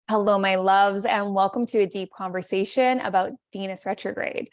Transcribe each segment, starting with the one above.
Hello, my loves, and welcome to a deep conversation about Venus retrograde.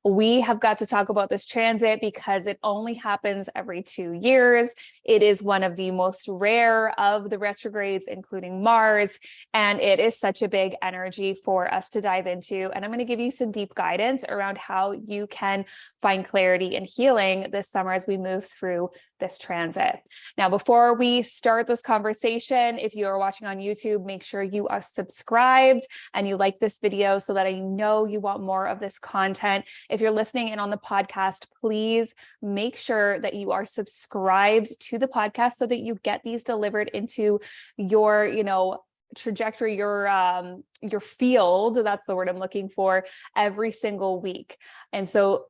We have got to talk about this transit because it only happens every 2 years. It is one of the most rare of the retrogrades, including Mars, and it is such a big energy for us to dive into. And I'm going to give you some deep guidance around how you can find clarity and healing this summer as we move through this transit. Now, before we start this conversation, if you are watching on YouTube, make sure you are subscribed and you like this video so that I know you want more of this content. If you're listening in on the podcast, please make sure that you are subscribed to the podcast so that you get these delivered into your, trajectory, your field. That's the word I'm looking for, every single week. And so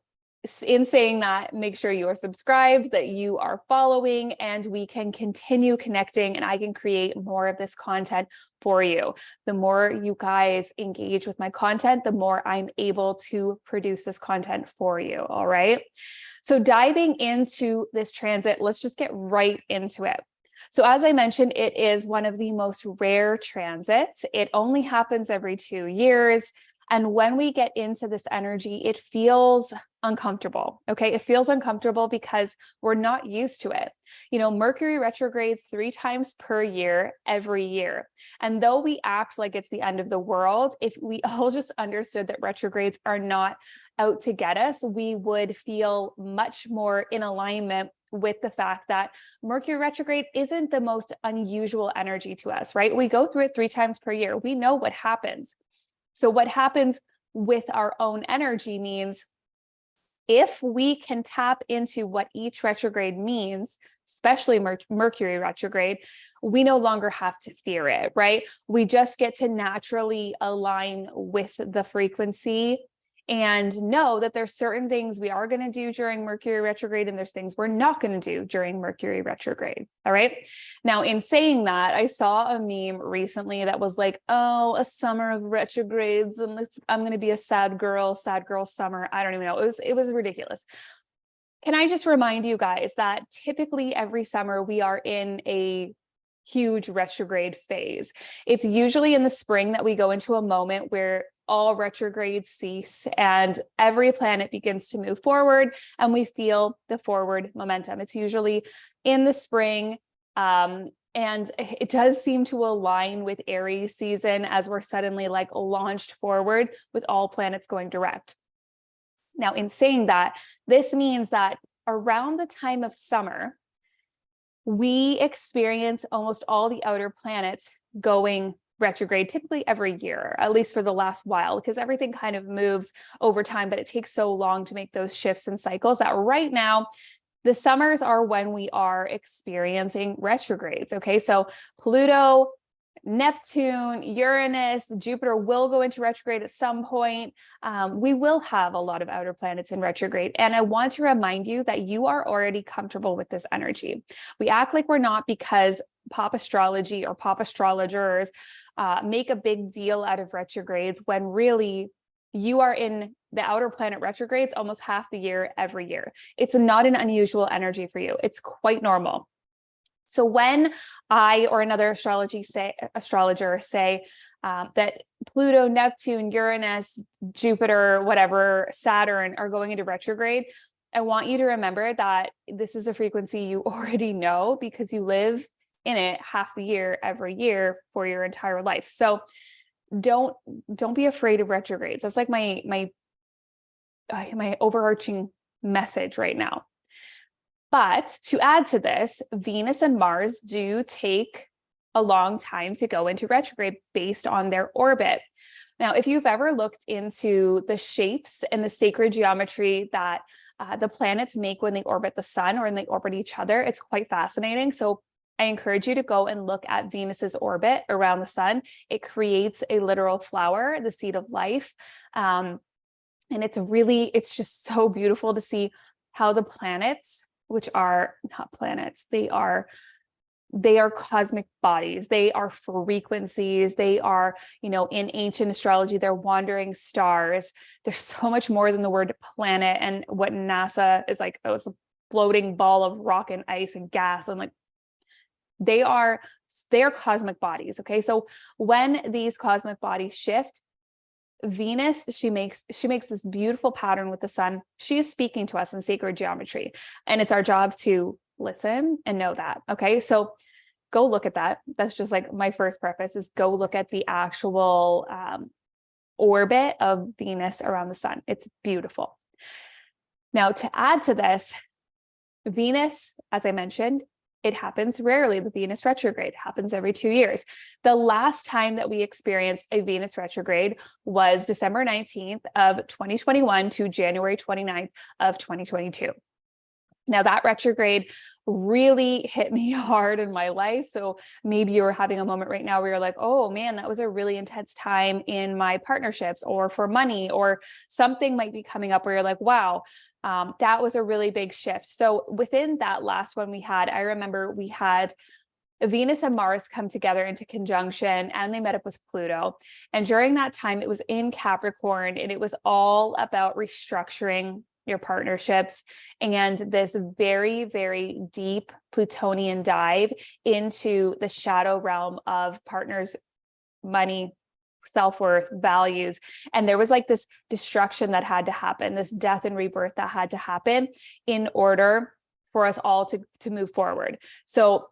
in saying that, make sure you are subscribed, that you are following, and we can continue connecting and I can create more of this content for you. The more you guys engage with my content, the more I'm able to produce this content for you. All right. So diving into this transit, let's just get right into it. So as I mentioned, it is one of the most rare transits. It only happens every 2 years. And when we get into this energy, it feels uncomfortable. Okay. It feels uncomfortable because we're not used to it. Mercury retrogrades 3 times per year, every year. And though we act like it's the end of the world, if we all just understood that retrogrades are not out to get us, we would feel much more in alignment with the fact that Mercury retrograde isn't the most unusual energy to us, right? We go through it 3 times per year. We know what happens. So what happens with our own energy means if we can tap into what each retrograde means, especially Mercury retrograde, we no longer have to fear it, right? We just get to naturally align with the frequency and know that there's certain things we are going to do during Mercury retrograde and there's things we're not going to do during Mercury retrograde. All right. Now, in saying that, I saw a meme recently that was like, oh, a summer of retrogrades and I'm going to be a sad girl summer. I don't even know. It was ridiculous. Can I just remind you guys that typically every summer we are in a huge retrograde phase. It's usually in the spring that we go into a moment where all retrogrades cease and every planet begins to move forward and we feel the forward momentum. It's usually in the spring. And it does seem to align with Aries season as we're suddenly launched forward with all planets going direct. Now, in saying that, this means that around the time of summer, we experience almost all the outer planets going retrograde, typically every year, at least for the last while, because everything kind of moves over time, but it takes so long to make those shifts and cycles that right now, the summers are when we are experiencing retrogrades. Okay, so Pluto, Neptune, Uranus, Jupiter will go into retrograde at some point. We will have a lot of outer planets in retrograde. And I want to remind you that you are already comfortable with this energy. We act like we're not because pop astrology or pop astrologers make a big deal out of retrogrades when really you are in the outer planet retrogrades almost half the year, every year. It's not an unusual energy for you. It's quite normal. So when I or another astrologer say that Pluto, Neptune, Uranus, Jupiter, whatever, Saturn are going into retrograde, I want you to remember that this is a frequency you already know because you live in it half the year, every year for your entire life. So don't be afraid of retrogrades. That's like my overarching message right now. But to add to this, Venus and Mars do take a long time to go into retrograde based on their orbit. Now, if you've ever looked into the shapes and the sacred geometry that the planets make when they orbit the sun or when they orbit each other, it's quite fascinating. So I encourage you to go and look at Venus's orbit around the sun. It creates a literal flower, the seed of life. And it's just so beautiful to see how the planets, which are not planets, they are cosmic bodies. They are frequencies. They are, in ancient astrology, they're wandering stars. There's so much more than the word planet and what NASA is like. Oh, it's a floating ball of rock and ice and gas. And They are cosmic bodies. Okay. So when these cosmic bodies shift, Venus, she makes this beautiful pattern with the sun. She is speaking to us in sacred geometry, and it's our job to listen and know that. Okay. So go look at that. That's just like my first preface, is go look at the actual orbit of Venus around the sun. It's beautiful. Now, to add to this, Venus, as I mentioned, it happens rarely. The Venus retrograde happens every 2 years. The last time that we experienced a Venus retrograde was December 19th of 2021 to January 29th of 2022. Now, that retrograde really hit me hard in my life. So maybe you're having a moment right now where you're like, oh man, that was a really intense time in my partnerships or for money, or something might be coming up where you're like, wow, that was a really big shift. So within that last one we had, I remember we had Venus and Mars come together into conjunction, and they met up with Pluto. And during that time, it was in Capricorn, and it was all about restructuring your partnerships and this very, very deep Plutonian dive into the shadow realm of partners, money, self-worth, values. And there was like this destruction that had to happen, this death and rebirth that had to happen in order for us all to move forward. So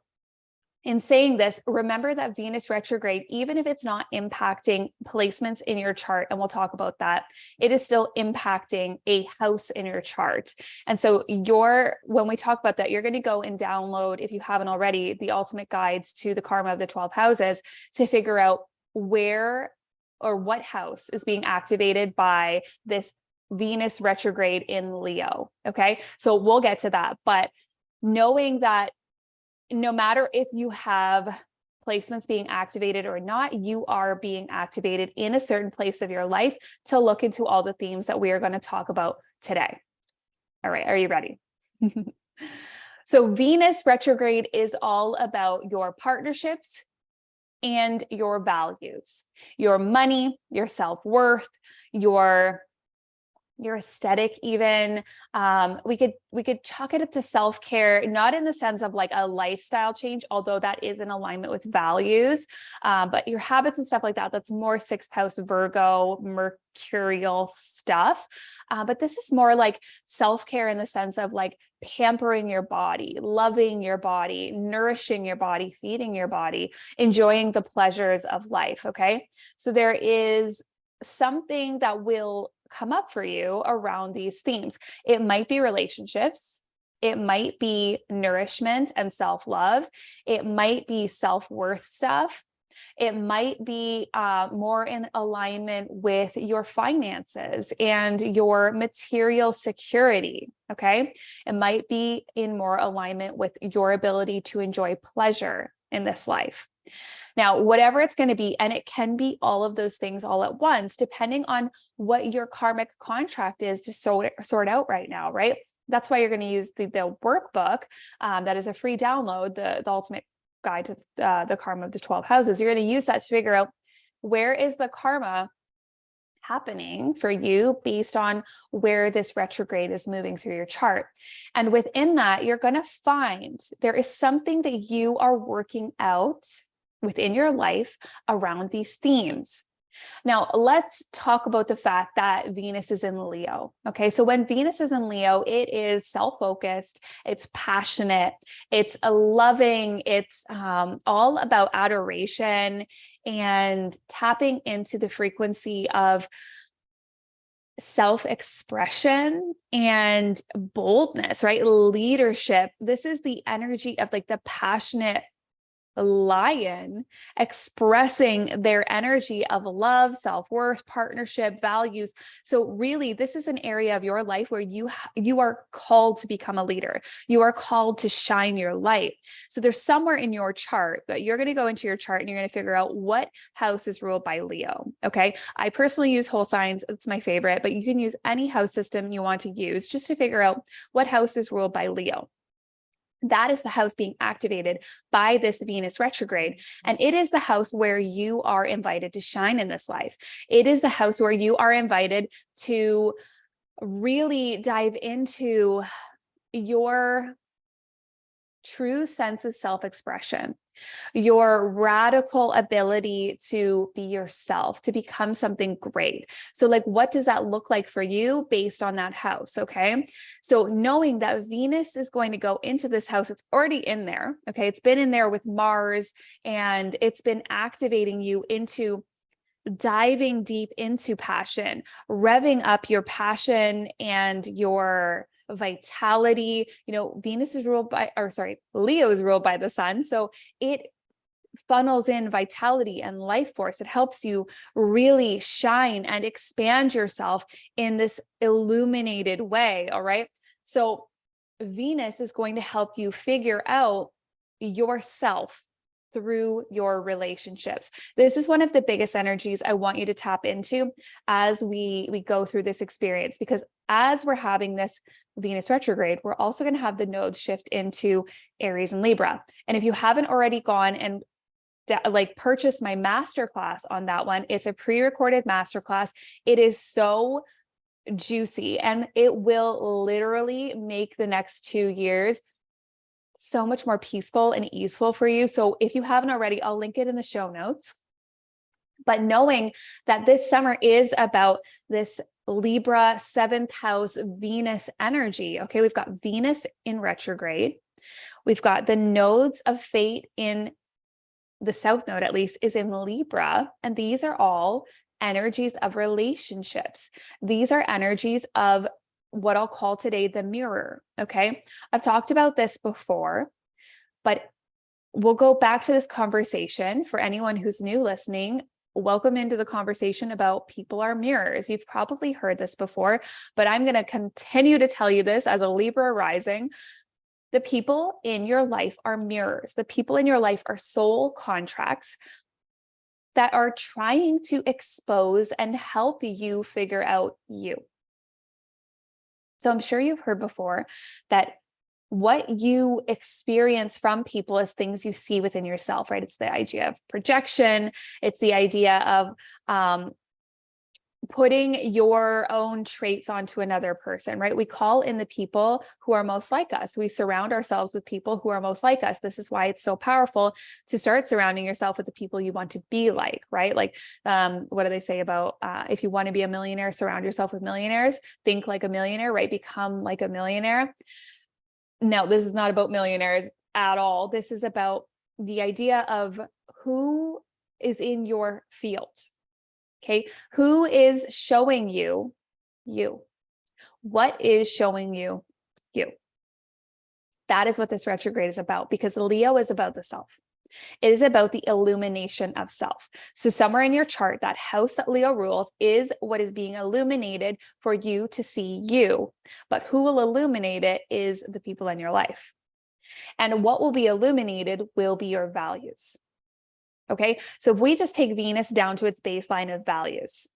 in saying this, remember that Venus retrograde, even if it's not impacting placements in your chart, and we'll talk about that, it is still impacting a house in your chart. And so when we talk about that, you're going to go and download, if you haven't already, the ultimate guides to the karma of the 12 houses to figure out where or what house is being activated by this Venus retrograde in Leo. Okay. So we'll get to that, but knowing that no matter if you have placements being activated or not, you are being activated in a certain place of your life to look into all the themes that we are going to talk about today. All right, are you ready? So Venus retrograde is all about your partnerships and your values, your money, your self-worth, your aesthetic even. We could chalk it up to self-care, not in the sense of like a lifestyle change, although that is in alignment with values, but your habits and stuff like that, that's more 6th house Virgo, mercurial stuff. But this is more like self-care in the sense of like pampering your body, loving your body, nourishing your body, feeding your body, enjoying the pleasures of life. Okay. So there is something that will come up for you around these themes. It might be relationships. It might be nourishment and self-love. It might be self-worth stuff. It might be more in alignment with your finances and your material security. Okay. It might be in more alignment with your ability to enjoy pleasure in this life. Now, whatever it's going to be, and it can be all of those things all at once, depending on what your karmic contract is to sort out right now, right? That's why you're going to use the workbook that is a free download, the ultimate guide to the karma of the 12 houses. You're going to use that to figure out where is the karma happening for you based on where this retrograde is moving through your chart. And within that, you're going to find there is something that you are working out within your life around these themes. Now, let's talk about the fact that Venus is in Leo. Okay, so when Venus is in Leo, it is self-focused, it's passionate, it's loving, it's all about adoration and tapping into the frequency of self-expression and boldness, right? Leadership. This is the energy of like the passionate lion expressing their energy of love, self-worth, partnership, values. So really, this is an area of your life where you are called to become a leader. You are called to shine your light. So there's somewhere in your chart that you're going to go into your chart and you're going to figure out what house is ruled by Leo. Okay. I personally use whole signs. It's my favorite, but you can use any house system you want to use just to figure out what house is ruled by Leo. That is the house being activated by this Venus retrograde. And it is the house where you are invited to shine in this life. It is the house where you are invited to really dive into your true sense of self-expression, your radical ability to be yourself, to become something great. So like, what does that look like for you based on that house? Okay. So knowing that Venus is going to go into this house, it's already in there. Okay. It's been in there with Mars, and it's been activating you into diving deep into passion, revving up your passion and your vitality. Venus is ruled by, Leo is ruled by the sun. So it funnels in vitality and life force. It helps you really shine and expand yourself in this illuminated way. All right. So Venus is going to help you figure out yourself through your relationships. This is one of the biggest energies I want you to tap into as we go through this experience, because as we're having this Venus retrograde, we're also going to have the nodes shift into Aries and Libra. And if you haven't already gone and purchased my masterclass on that one, it's a pre-recorded masterclass. It is so juicy, and it will literally make the next 2 years so much more peaceful and easeful for you. So if you haven't already, I'll link it in the show notes. But knowing that this summer is about this Libra 7th house Venus energy. Okay, we've got Venus in retrograde. We've got the nodes of fate in the south node, at least, is in Libra. And these are all energies of relationships. These are energies of what I'll call today the mirror. Okay. I've talked about this before, but we'll go back to this conversation for anyone who's new listening. Welcome into the conversation about people are mirrors. You've probably heard this before, but I'm going to continue to tell you this as a Libra rising. The people in your life are mirrors. The people in your life are soul contracts that are trying to expose and help you figure out you. So I'm sure you've heard before that what you experience from people is things you see within yourself, right? It's the idea of projection. It's the idea of putting your own traits onto another person, right? We call in the people who are most like us. We surround ourselves with people who are most like us. This is why it's so powerful to start surrounding yourself with the people you want to be like, right? Like, what do they say about if you want to be a millionaire, surround yourself with millionaires, think like a millionaire, right? Become like a millionaire. No, this is not about millionaires at all. This is about the idea of who is in your field. Okay, who is showing you you? What is showing you you? That is what this retrograde is about, because Leo is about the self. It is about the illumination of self. So somewhere in your chart, that house that Leo rules is what is being illuminated for you to see you. But who will illuminate it is the people in your life. And what will be illuminated will be your values. Okay, so if we just take Venus down to its baseline of values,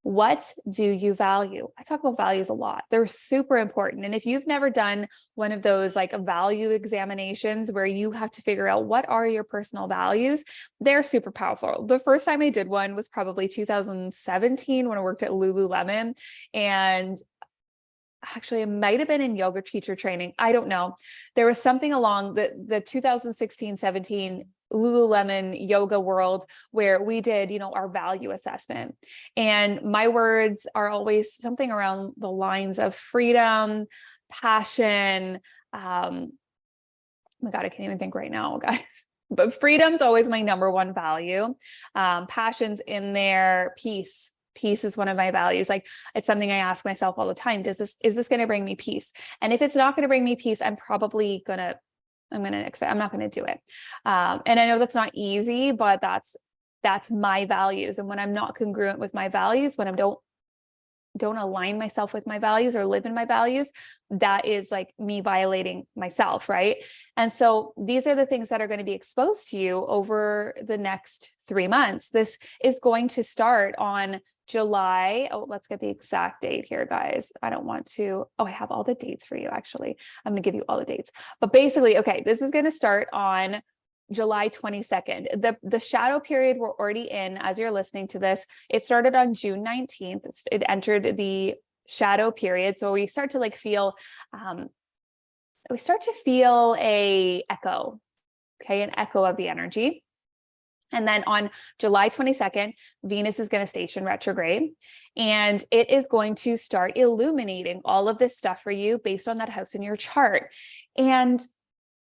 what do you value? I talk about values a lot. They're super important. And if you've never done one of those like value examinations where you have to figure out what are your personal values, they're super powerful. The first time I did one was probably 2017 when I worked at Lululemon, and actually, it might have been in yoga teacher training. I don't know. There was something along the 2016-17 Lululemon yoga world where we did, our value assessment. And my words are always something around the lines of freedom, passion. Oh my God, I can't even think right now, guys. But freedom's always my number one value. Passion's in there, peace. Peace is one of my values. Like, it's something I ask myself all the time. Is this going to bring me peace? And if it's not going to bring me peace, I'm not going to do it. And I know that's not easy, but that's my values. And when I'm not congruent with my values, when I don't align myself with my values or live in my values, that is like me violating myself, right? And so these are the things that are going to be exposed to you over the next 3 months. This is going to start on July. Oh, let's get the exact date here, guys. I have all the dates for you. Actually, I'm going to give you all the dates, but basically, okay, this is going to start on July 22nd. The shadow period we're already in as you're listening to this. It started on June 19th. It entered the shadow period. So we start to feel we start to feel an echo of the energy. And then on July 22nd, Venus is going to station retrograde, and it is going to start illuminating all of this stuff for you based on that house in your chart. And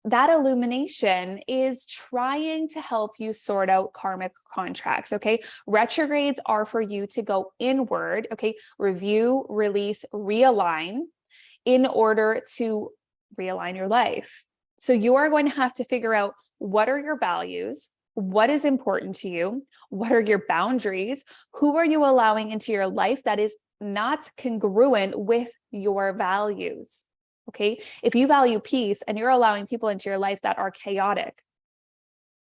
that illumination is trying to help you sort out karmic contracts, okay? Retrogrades are for you to go inward, okay? Review, release, realign in order to realign your life. So you are going to have to figure out, what are your values? What is important to you? What are your boundaries? Who are you allowing into your life that is not congruent with your values? Okay. If you value peace and you're allowing people into your life that are chaotic,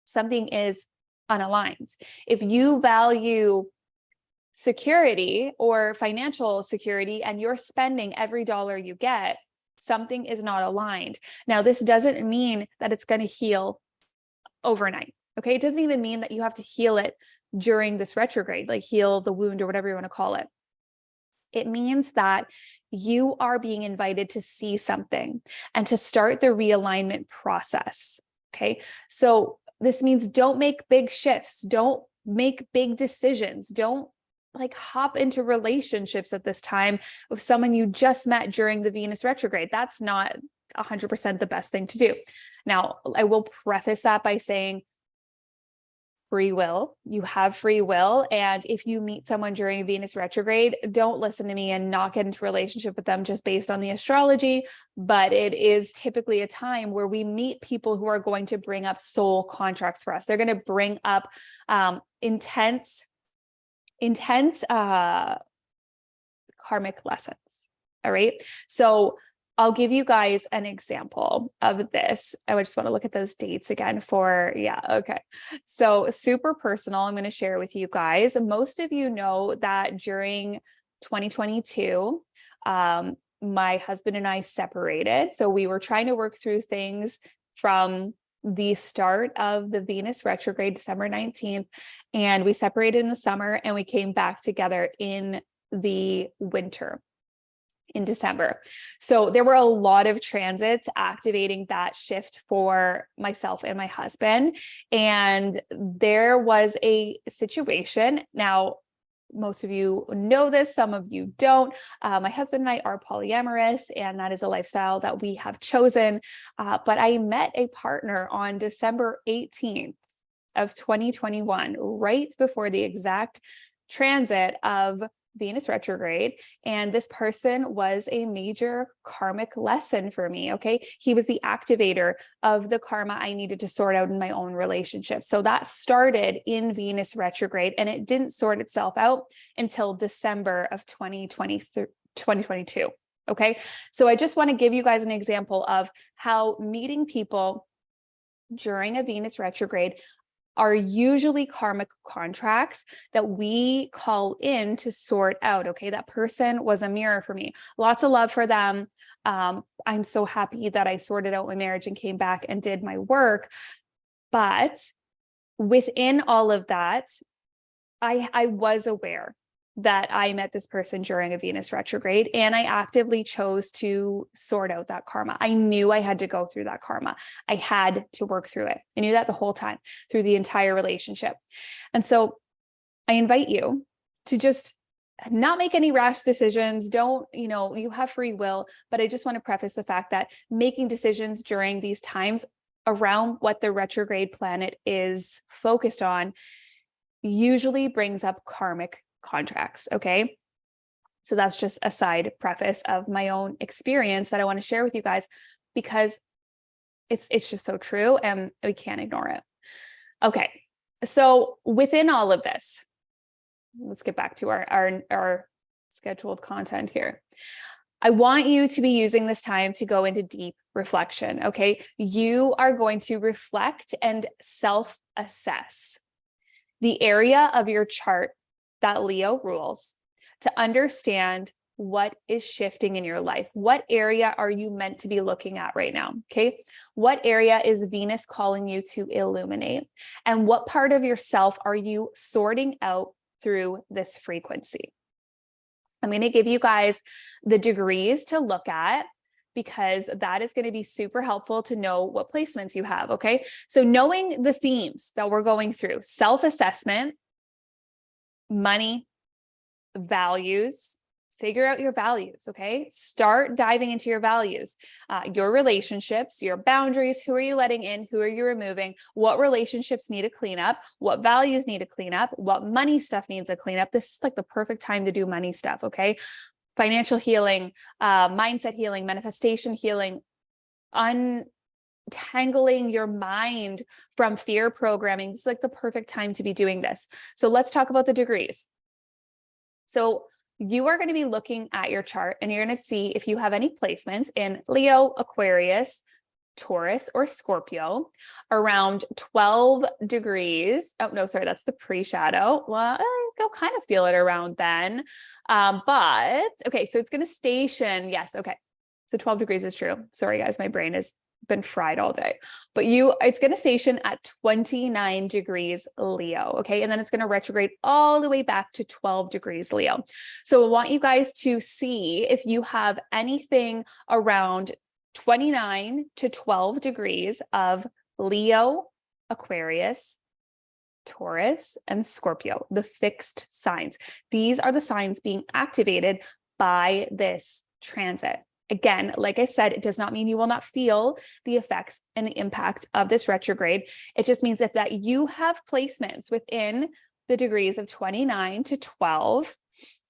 something is unaligned. If you value security or financial security and you're spending every dollar you get, something is not aligned. Now, this doesn't mean that it's going to heal overnight. Okay. It doesn't even mean that you have to heal it during this retrograde, like heal the wound or whatever you want to call it. It means that you are being invited to see something and to start the realignment process. Okay. So this means don't make big shifts. Don't make big decisions. Don't like hop into relationships at this time with someone you just met during the Venus retrograde. That's not 100% the best thing to do. Now, I will preface that by saying, free will. You have free will. And if you meet someone during Venus retrograde, don't listen to me and not get into a relationship with them just based on the astrology. But it is typically a time where we meet people who are going to bring up soul contracts for us. They're going to bring up intense karmic lessons. All right. So I'll give you guys an example of this. I just want to look at those dates again okay. So super personal, I'm going to share with you guys. Most of you know that during 2022, my husband and I separated. So we were trying to work through things from the start of the Venus retrograde, December 19th, and we separated in the summer and we came back together in the winter, in December. So there were a lot of transits activating that shift for myself and my husband. And there was a situation. Now, most of you know this, some of you don't. My husband and I are polyamorous, and that is a lifestyle that we have chosen. But I met a partner on December 18th of 2021, right before the exact transit of Venus retrograde. And this person was a major karmic lesson for me. Okay. He was the activator of the karma I needed to sort out in my own relationship. So that started in Venus retrograde, and it didn't sort itself out until December of 2022. Okay. So I just want to give you guys an example of how meeting people during a Venus retrograde are usually karmic contracts that we call in to sort out. Okay. That person was a mirror for me. Lots of love for them. I'm so happy that I sorted out my marriage and came back and did my work. But within all of that, I was aware that I met this person during a Venus retrograde, and I actively chose to sort out that karma. I knew I had to go through that karma. I had to work through it. I knew that the whole time through the entire relationship. And so I invite you to just not make any rash decisions. Don't, you have free will, but I just want to preface the fact that making decisions during these times around what the retrograde planet is focused on usually brings up karmic contracts. Okay. So that's just a side preface of my own experience that I want to share with you guys, because it's just so true and we can't ignore it. Okay. So within all of this, let's get back to our scheduled content here. I want you to be using this time to go into deep reflection. Okay. You are going to reflect and self-assess the area of your chart that Leo rules, to understand what is shifting in your life. What area are you meant to be looking at right now? Okay. What area is Venus calling you to illuminate? And what part of yourself are you sorting out through this frequency? I'm going to give you guys the degrees to look at, because that is going to be super helpful to know what placements you have. Okay. So knowing the themes that we're going through: self-assessment, money, values. Figure out your values, okay? Start diving into your values, your relationships, your boundaries. Who are you letting in? Who are you removing? What relationships need a cleanup? What values need a cleanup? What money stuff needs a cleanup? This is like the perfect time to do money stuff, okay? Financial healing, mindset healing, manifestation healing, untangling your mind from fear programming. This is like the perfect time to be doing this. So let's talk about the degrees. So you are going to be looking at your chart and you're going to see if you have any placements in Leo, Aquarius, Taurus, or Scorpio around 12 degrees. Oh, no, sorry, that's the pre-shadow. Well, go kind of feel it around then. But okay, so it's going to station. Yes. Okay. So 12 degrees is true. Sorry, guys, my brain has been fried all day, but it's going to station at 29 degrees Leo. Okay. And then it's going to retrograde all the way back to 12 degrees Leo. So I want you guys to see if you have anything around 29 to 12 degrees of Leo, Aquarius, Taurus, and Scorpio, the fixed signs. These are the signs being activated by this transit. Again, like I said, it does not mean you will not feel the effects and the impact of this retrograde. It just means that you have placements within the degrees of 29 to 12,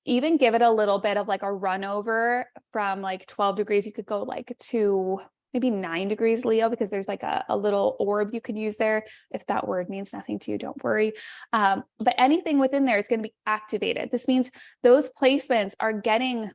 even give it a little bit of like a run over from like 12 degrees. You could go like to maybe 9 degrees Leo, because there's like a little orb you could use there. If that word means nothing to you, don't worry. But anything within there is going to be activated. This means those placements are getting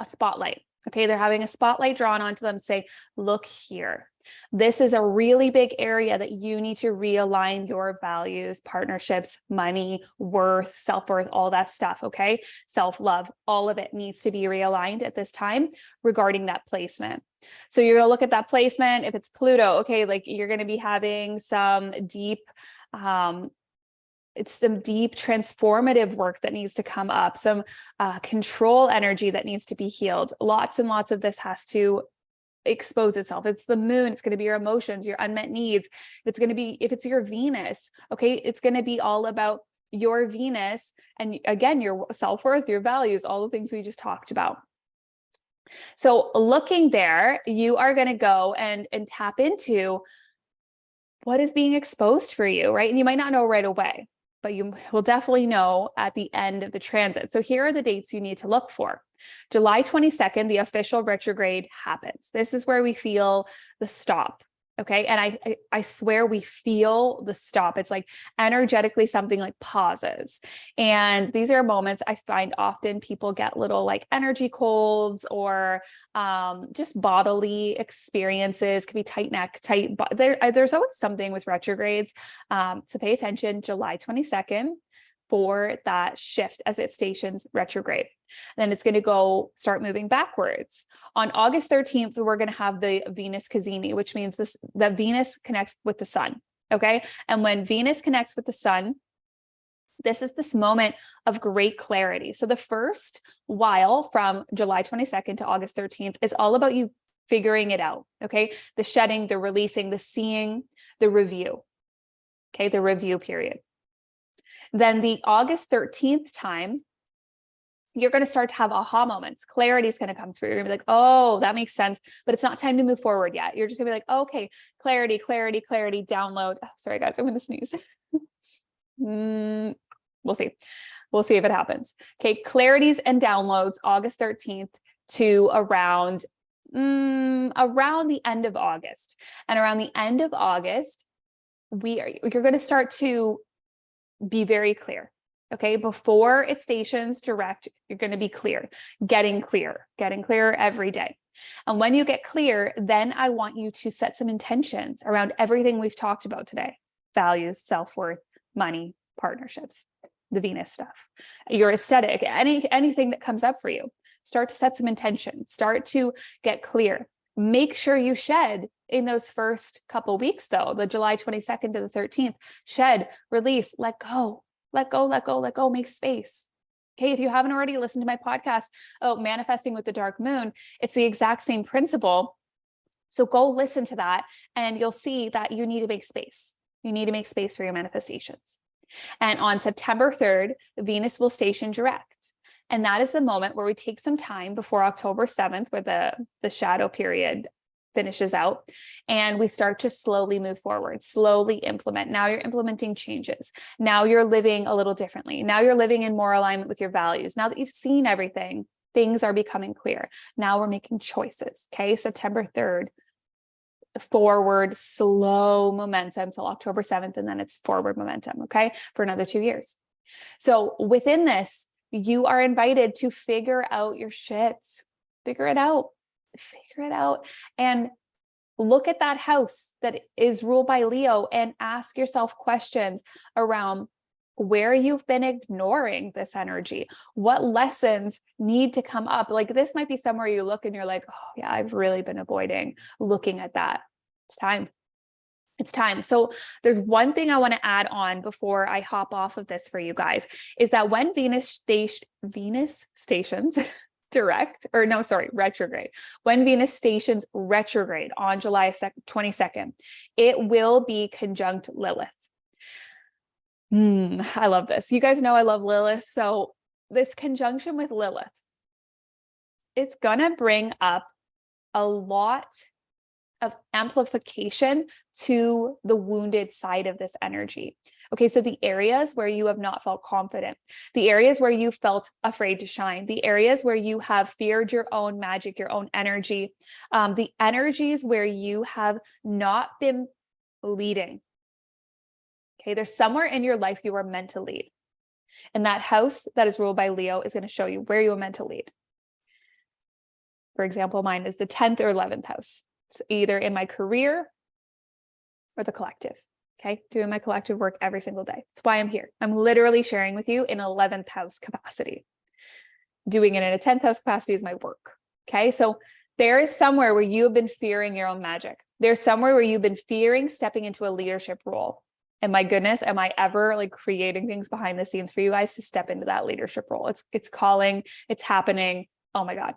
a spotlight. Okay. They're having a spotlight drawn onto them, say, look here. This is a really big area that you need to realign your values, partnerships, money, worth, self-worth, all that stuff. Okay. Self-love, all of it needs to be realigned at this time regarding that placement. So you're going to look at that placement. If it's Pluto, okay, like you're going to be having some deep, it's some deep transformative work that needs to come up, some control energy that needs to be healed. Lots and lots of this has to expose itself. It's the moon. It's going to be your emotions, your unmet needs. It's going to be, if it's your Venus, okay, it's going to be all about your Venus. And again, your self-worth, your values, all the things we just talked about. So looking there, you are going to go and tap into what is being exposed for you, right? And you might not know right away, but you will definitely know at the end of the transit. So here are the dates you need to look for. July 22nd, the official retrograde happens. This is where we feel the stop. Okay. And I swear we feel the stop. It's like energetically something like pauses. And these are moments I find often people get little like energy colds or just bodily experiences. Could be tight neck, tight. There's always something with retrogrades. So pay attention. July 22nd for that shift as it stations retrograde. Then it's going to start moving backwards. On August 13th, we're going to have the Venus Cazimi, which means that Venus connects with the sun. Okay. And when Venus connects with the sun, this is this moment of great clarity. So the first while from July 22nd to August 13th is all about you figuring it out. Okay. The shedding, the releasing, the seeing, the review. Okay. The review period. Then the August 13th time, you're going to start to have aha moments. Clarity is going to come through. You're going to be like, oh, that makes sense, but it's not time to move forward yet. You're just going to be like, okay, clarity, clarity, clarity, download. Oh, sorry, guys, I'm going to sneeze. We'll see. We'll see if it happens. Okay, clarities and downloads, August 13th to around the end of August. And around the end of August, you're going to start to be very clear. Okay. Before it stations direct, you're going to be clear, getting clear every day. And when you get clear, then I want you to set some intentions around everything we've talked about today: values, self-worth, money, partnerships, the Venus stuff, your aesthetic, anything that comes up for you. Start to set some intentions, start to get clear. Make sure you shed in those first couple of weeks, though, the July 22nd to the 13th, shed, release, let go, make space. Okay, if you haven't already listened to my podcast, manifesting with the dark moon, it's the exact same principle. So go listen to that and you'll see that you need to make space. You need to make space for your manifestations. And on September 3rd, Venus will station direct. And that is the moment where we take some time before October 7th, where the shadow period finishes out, and we start to slowly move forward, slowly implement. Now you're implementing changes. Now you're living a little differently. Now you're living in more alignment with your values. Now that you've seen everything, things are becoming clear. Now we're making choices. Okay, September 3rd, forward, slow momentum till October 7th, and then it's forward momentum, okay, for another 2 years. So within this, you are invited to figure out your shit. Figure it out. Figure it out. And look at that house that is ruled by Leo and ask yourself questions around where you've been ignoring this energy. What lessons need to come up? Like, this might be somewhere you look and you're like, oh yeah, I've really been avoiding looking at that. It's time. It's time. So there's one thing I want to add on before I hop off of this for you guys, is that when Venus stations retrograde. When Venus stations retrograde on July 22nd, it will be conjunct Lilith. I love this. You guys know I love Lilith. So this conjunction with Lilith, it's going to bring up a lot of amplification to the wounded side of this energy. Okay, so the areas where you have not felt confident, the areas where you felt afraid to shine, the areas where you have feared your own magic, your own energy, the energies where you have not been leading. Okay, there's somewhere in your life you are meant to lead. And that house that is ruled by Leo is going to show you where you are meant to lead. For example, mine is the 10th or 11th house. So either in my career or the collective. Okay, doing my collective work every single day. That's why I'm here. I'm literally sharing with you in 11th house capacity. Doing it in a 10th house capacity is my work. Okay, so there is somewhere where you have been fearing your own magic. There's somewhere where you've been fearing stepping into a leadership role. And my goodness, am I ever like creating things behind the scenes for you guys to step into that leadership role? It's calling, it's happening. Oh my God.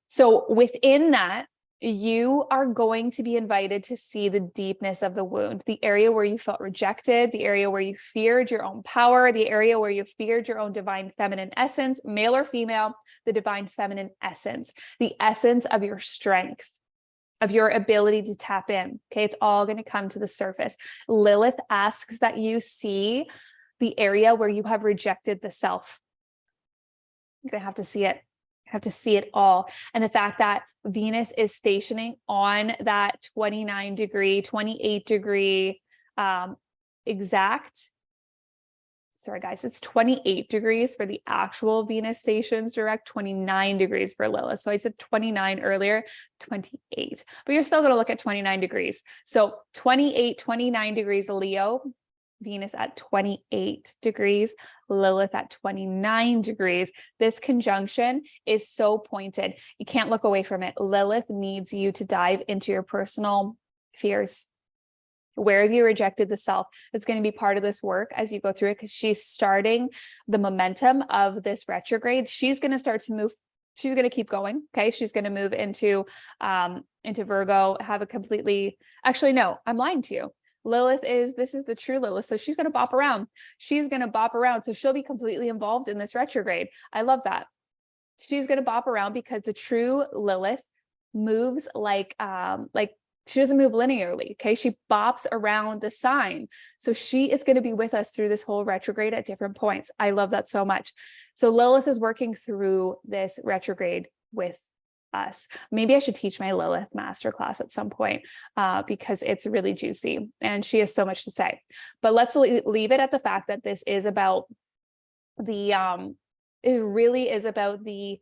So within that, you are going to be invited to see the deepness of the wound, the area where you felt rejected, the area where you feared your own power, the area where you feared your own divine feminine essence, male or female, the divine feminine essence, the essence of your strength, of your ability to tap in. Okay, it's all going to come to the surface. Lilith asks that you see the area where you have rejected the self. You're going to have to see it. Have to see it all. And the fact that Venus is stationing on that 28 degree exact. Sorry, guys, it's 28 degrees for the actual Venus stations direct, 29 degrees for Lilith. So I said 29 earlier, 28, but you're still going to look at 29 degrees. So 29 degrees Leo, Venus at 28 degrees, Lilith at 29 degrees. This conjunction is so pointed. You can't look away from it. Lilith needs you to dive into your personal fears. Where have you rejected the self? It's going to be part of this work as you go through it, because she's starting the momentum of this retrograde. She's going to start to move. She's going to keep going. Okay. She's going to move into Virgo, have a completely, actually, no, I'm lying to you. This is the true Lilith. So she's going to bop around. She's going to bop around. So she'll be completely involved in this retrograde. I love that. She's going to bop around because the true Lilith moves like she doesn't move linearly. Okay. She bops around the sign. So she is going to be with us through this whole retrograde at different points. I love that so much. So Lilith is working through this retrograde with us. Maybe I should teach my Lilith masterclass at some point because it's really juicy and she has so much to say. But let's leave it at the fact that this is about it really is about the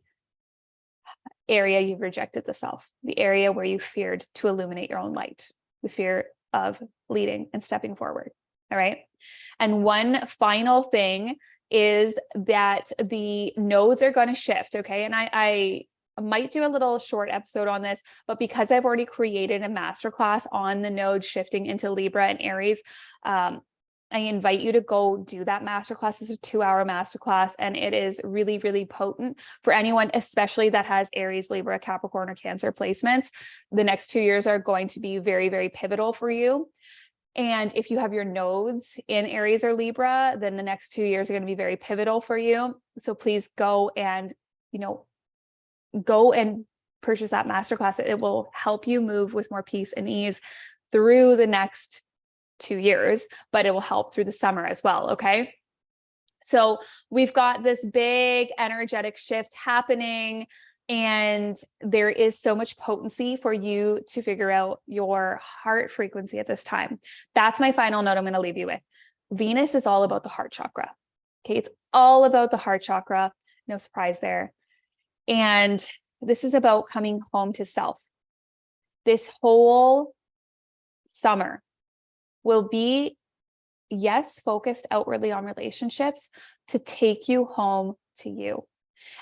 area you've rejected the self, the area where you feared to illuminate your own light, the fear of leading and stepping forward. All right. And one final thing is that the nodes are going to shift. Okay. And I might do a little short episode on this, but because I've already created a masterclass on the nodes shifting into Libra and Aries, I invite you to go do that masterclass. It's a 2-hour masterclass, and it is really, really potent for anyone, especially that has Aries, Libra, Capricorn, or Cancer placements. The next 2 years are going to be very, very pivotal for you. And if you have your nodes in Aries or Libra, then the next 2 years are going to be very pivotal for you. So please go and, go and purchase that masterclass. It will help you move with more peace and ease through the next 2 years, but it will help through the summer as well. Okay. So we've got this big energetic shift happening, and there is so much potency for you to figure out your heart frequency at this time. That's my final note I'm going to leave you with. Venus is all about the heart chakra. Okay. It's all about the heart chakra. No surprise there. And this is about coming home to self. This whole summer will be, yes, focused outwardly on relationships to take you home to you.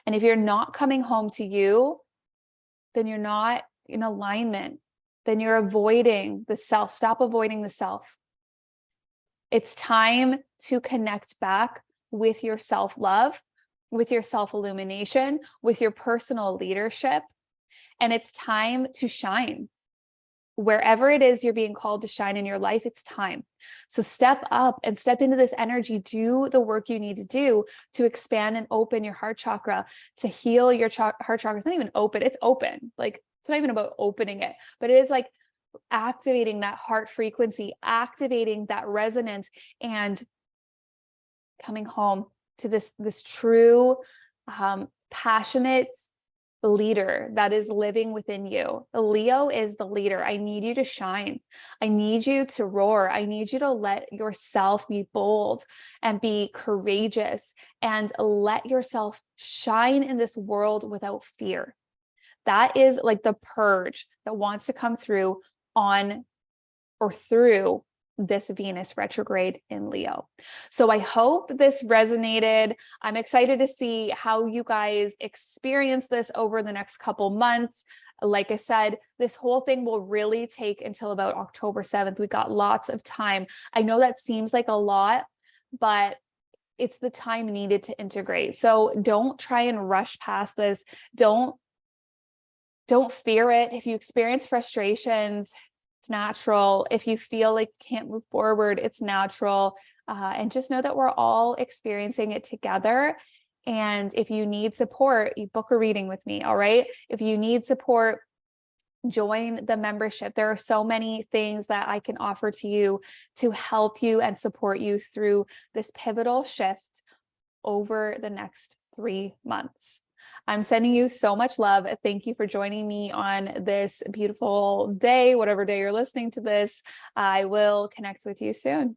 And if you're not coming home to you, then you're not in alignment. Then you're avoiding the self. Stop avoiding the self. It's time to connect back with your self-love, with your self-illumination, with your personal leadership. And it's time to shine. Wherever it is you're being called to shine in your life, it's time. So step up and step into this energy. Do the work you need to do to expand and open your heart chakra, to heal your heart chakra. It's not even open, it's open. Like, it's not even about opening it, but it is like activating that heart frequency, activating that resonance, and coming home to this true, passionate leader that is living within you. Leo is the leader. I need you to shine. I need you to roar. I need you to let yourself be bold and be courageous and let yourself shine in this world without fear. That is like the purge that wants to come through on or through this Venus retrograde in Leo. So I hope this resonated. I'm excited to see how you guys experience this over the next couple months. Like I said, this whole thing will really take until about October 7th. We got lots of time. I know that seems like a lot, but it's the time needed to integrate. So don't try and rush past this. Don't fear it. If you experience frustrations, it's natural. If you feel like you can't move forward, it's natural. And just know that we're all experiencing it together. And if you need support, you book a reading with me. All right. If you need support, join the membership. There are so many things that I can offer to you to help you and support you through this pivotal shift over the next 3 months. I'm sending you so much love. Thank you for joining me on this beautiful day, whatever day you're listening to this. I will connect with you soon.